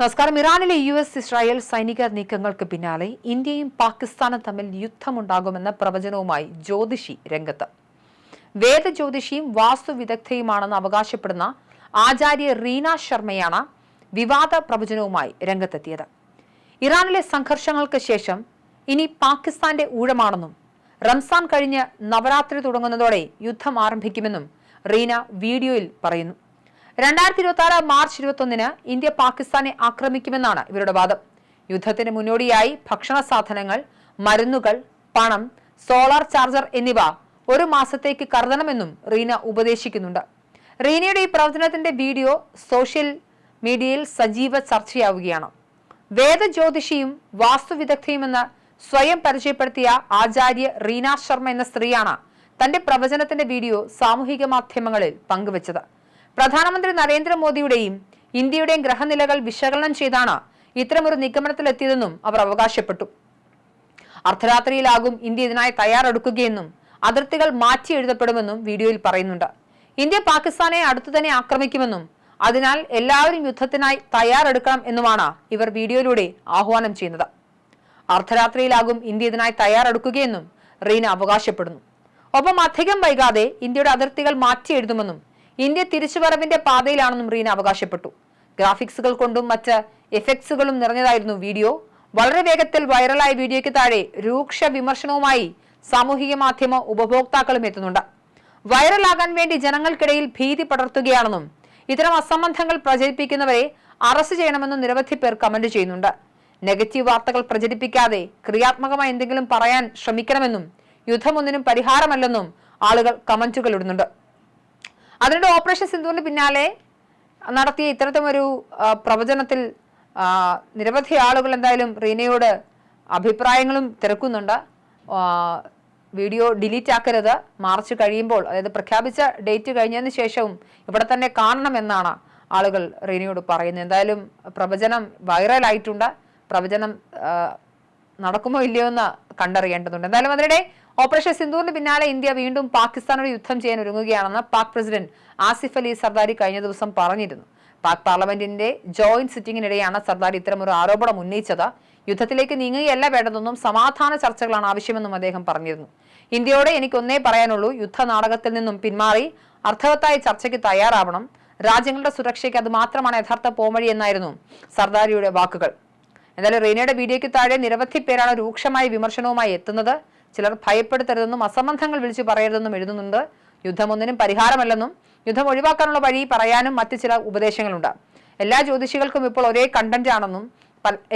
നമസ്കാരം. ഇറാനിലെ US-ഇസ്രായേൽ സൈനിക നീക്കങ്ങൾക്ക് പിന്നാലെ ഇന്ത്യയും പാകിസ്ഥാനും തമ്മിൽ യുദ്ധമുണ്ടാകുമെന്ന പ്രവചനവുമായി ജ്യോതിഷി രംഗത്ത്. വേദജ്യോതിഷിയും വാസ്തുവിദഗ്ധയുമാണെന്ന് അവകാശപ്പെടുന്ന ആചാര്യ റീന ശർമ്മയാണ് വിവാദ പ്രവചനവുമായി രംഗത്തെത്തിയത്. ഇറാനിലെ സംഘർഷങ്ങൾക്ക് ശേഷം ഇനി പാകിസ്ഥാന്റെ ഊഴമാണെന്നും റംസാൻ കഴിഞ്ഞ് നവരാത്രി തുടങ്ങുന്നതോടെ യുദ്ധം ആരംഭിക്കുമെന്നും റീന വീഡിയോയിൽ പറയുന്നു. 2026 മാർച്ച് 21 ഇന്ത്യ പാകിസ്ഥാനെ ആക്രമിക്കുമെന്നാണ് ഇവരുടെ വാദം. യുദ്ധത്തിന് മുന്നോടിയായി ഭക്ഷണ സാധനങ്ങൾ, മരുന്നുകൾ, പണം, സോളാർ ചാർജർ എന്നിവ ഒരു മാസത്തേക്ക് കരുതണമെന്നും റീന ഉപദേശിക്കുന്നുണ്ട്. റീനയുടെ ഈ പ്രവചനത്തിന്റെ വീഡിയോ സോഷ്യൽ മീഡിയയിൽ സജീവ ചർച്ചയാവുകയാണ്. വേദജ്യോതിഷിയും വാസ്തുവിദഗ്ധയുമെന്ന് സ്വയം പരിചയപ്പെടുത്തിയ ആചാര്യ റീന ശർമ്മ എന്ന സ്ത്രീയാണ് തന്റെ പ്രവചനത്തിന്റെ വീഡിയോ സാമൂഹിക മാധ്യമങ്ങളിൽ പങ്കുവച്ചത്. പ്രധാനമന്ത്രി നരേന്ദ്രമോദിയുടെയും ഇന്ത്യയുടെയും ഗ്രഹനിലകൾ വിശകലനം ചെയ്താണ് ഇത്തരമൊരു നിഗമനത്തിലെത്തിയതെന്നും അവർ അവകാശപ്പെട്ടു. അർദ്ധരാത്രിയിലാകും ഇന്ത്യ ഇതിനായി തയ്യാറെടുക്കുകയെന്നും അതിർത്തികൾ മാറ്റി എഴുതപ്പെടുമെന്നും വീഡിയോയിൽ പറയുന്നുണ്ട്. ഇന്ത്യ പാകിസ്ഥാനെ അടുത്തു തന്നെ ആക്രമിക്കുമെന്നും അതിനാൽ എല്ലാവരും യുദ്ധത്തിനായി തയ്യാറെടുക്കണം എന്നുമാണ് ഇവർ വീഡിയോയിലൂടെ ആഹ്വാനം ചെയ്യുന്നത്. അർദ്ധരാത്രിയിലാകും ഇന്ത്യ ഇതിനായി തയ്യാറെടുക്കുകയെന്നും റീന അവകാശപ്പെടുന്നു. ഒപ്പം അധികം വൈകാതെ ഇന്ത്യയുടെ അതിർത്തികൾ മാറ്റി എഴുതുമെന്നും ഇന്ത്യ തിരിച്ചുവരവിന്റെ പാതയിലാണെന്നും റീന അവകാശപ്പെട്ടു. ഗ്രാഫിക്സുകൾ കൊണ്ടും മറ്റ് എഫക്ട്സുകളും നിറഞ്ഞതായിരുന്നു വീഡിയോ. വളരെ വേഗത്തിൽ വൈറലായ വീഡിയോയ്ക്ക് താഴെ രൂക്ഷ വിമർശനവുമായി സാമൂഹിക മാധ്യമ ഉപഭോക്താക്കളും എത്തുന്നുണ്ട്. വൈറലാകാൻ വേണ്ടി ജനങ്ങൾക്കിടയിൽ ഭീതി പടർത്തുകയാണെന്നും ഇത്തരം അസംബന്ധങ്ങൾ പ്രചരിപ്പിക്കുന്നവരെ അറസ്റ്റ് ചെയ്യണമെന്നും നിരവധി പേർ കമന്റ് ചെയ്യുന്നുണ്ട്. നെഗറ്റീവ് വാർത്തകൾ പ്രചരിപ്പിക്കാതെ ക്രിയാത്മകമായി എന്തെങ്കിലും പറയാൻ ശ്രമിക്കണമെന്നും യുദ്ധമൊന്നിനും പരിഹാരമല്ലെന്നും ആളുകൾ കമന്റുകൾ ഇടുന്നുണ്ട്. അതിനിടെ ഓപ്പറേഷൻ സിന്ദൂറിന് പിന്നാലെ നടത്തിയ ഇത്തരത്തിലൊരു പ്രവചനത്തിൽ നിരവധി ആളുകൾ എന്തായാലും റീനയോട് അഭിപ്രായങ്ങളും തിരക്കുന്നുണ്ട്. വീഡിയോ ഡിലീറ്റ് ആക്കരുത്, മാർച്ച് കഴിയുമ്പോൾ, അതായത് പ്രഖ്യാപിച്ച ഡേറ്റ് കഴിഞ്ഞതിന് ശേഷവും ഇവിടെ തന്നെ കാണണമെന്നാണ് ആളുകൾ റീനയോട് പറയുന്നത്. എന്തായാലും പ്രവചനം വൈറലായിട്ടുണ്ട്. പ്രവചനം നടക്കുമോ ഇല്ലയോ എന്ന് കണ്ടറിയേണ്ടതുണ്ട്. എന്തായാലും അതിനിടെ ഓപ്പറേഷൻ സിന്ദൂറിന് പിന്നാലെ ഇന്ത്യ വീണ്ടും പാകിസ്ഥാനോട് യുദ്ധം ചെയ്യാൻ ഒരുങ്ങുകയാണെന്ന് പാക് പ്രസിഡന്റ് ആസിഫ് അലി സർദാരി കഴിഞ്ഞ ദിവസം പറഞ്ഞിരുന്നു. പാക് പാർലമെന്റിന്റെ ജോയിന്റ് സിറ്റിംഗിനിടെയാണ് സർദാരി ഇത്തരമൊരു ആരോപണം ഉന്നയിച്ചത്. യുദ്ധത്തിലേക്ക് നീങ്ങുകയല്ല വേണ്ടതെന്നും സമാധാന ചർച്ചകളാണ് ആവശ്യമെന്നും അദ്ദേഹം പറഞ്ഞിരുന്നു. ഇന്ത്യയോട് എനിക്കൊന്നേ പറയാനുള്ളൂ, യുദ്ധ നാടകത്തിൽ നിന്നും പിന്മാറി അർത്ഥവത്തായ ചർച്ചയ്ക്ക് തയ്യാറാവണം. രാജ്യങ്ങളുടെ സുരക്ഷയ്ക്ക് അത് മാത്രമാണ് യഥാർത്ഥ പോംവഴി എന്നായിരുന്നു സർദാരിയുടെ വാക്കുകൾ. എന്തായാലും റീനയുടെ വീഡിയോയ്ക്ക് താഴെ നിരവധി പേരാണ് രൂക്ഷമായ വിമർശനവുമായി എത്തുന്നത്. ചിലർ ഭയപ്പെടുത്തരുതെന്നും അസംബന്ധങ്ങൾ വിളിച്ചു പറയരുതെന്നും എഴുതുന്നുണ്ട്. യുദ്ധമൊന്നിനും പരിഹാരമല്ലെന്നും യുദ്ധം ഒഴിവാക്കാനുള്ള വഴി പറയാനും മറ്റു ചില ഉപദേശങ്ങളുണ്ട്. എല്ലാ ജ്യോതിഷികൾക്കും ഇപ്പോൾ ഒരേ കണ്ടന്റ് ആണെന്നും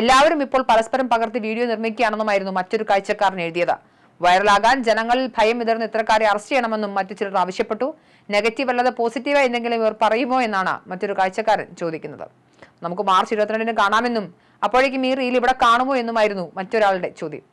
എല്ലാവരും ഇപ്പോൾ പരസ്പരം പകർത്തി വീഡിയോ നിർമ്മിക്കുകയാണെന്നുമായിരുന്നു മറ്റൊരു കാഴ്ചക്കാരൻ എഴുതിയത്. വൈറലാകാൻ ജനങ്ങളിൽ ഭയം വിതർന്ന് ഇത്തരക്കാരെ അറസ്റ്റ് ചെയ്യണമെന്നും മറ്റു ചിലർ ആവശ്യപ്പെട്ടു. നെഗറ്റീവ് അല്ലാതെ പോസിറ്റീവായി എന്തെങ്കിലും ഇവർ പറയുമോ എന്നാണ് മറ്റൊരു കാഴ്ചക്കാരൻ ചോദിക്കുന്നത്. നമുക്ക് മാർച്ച് 22 കാണാമെന്നും അപ്പോഴേക്കും ഈ റീൽ ഇവിടെ കാണുമോ എന്നുമായിരുന്നു മറ്റൊരാളുടെ ചോദ്യം.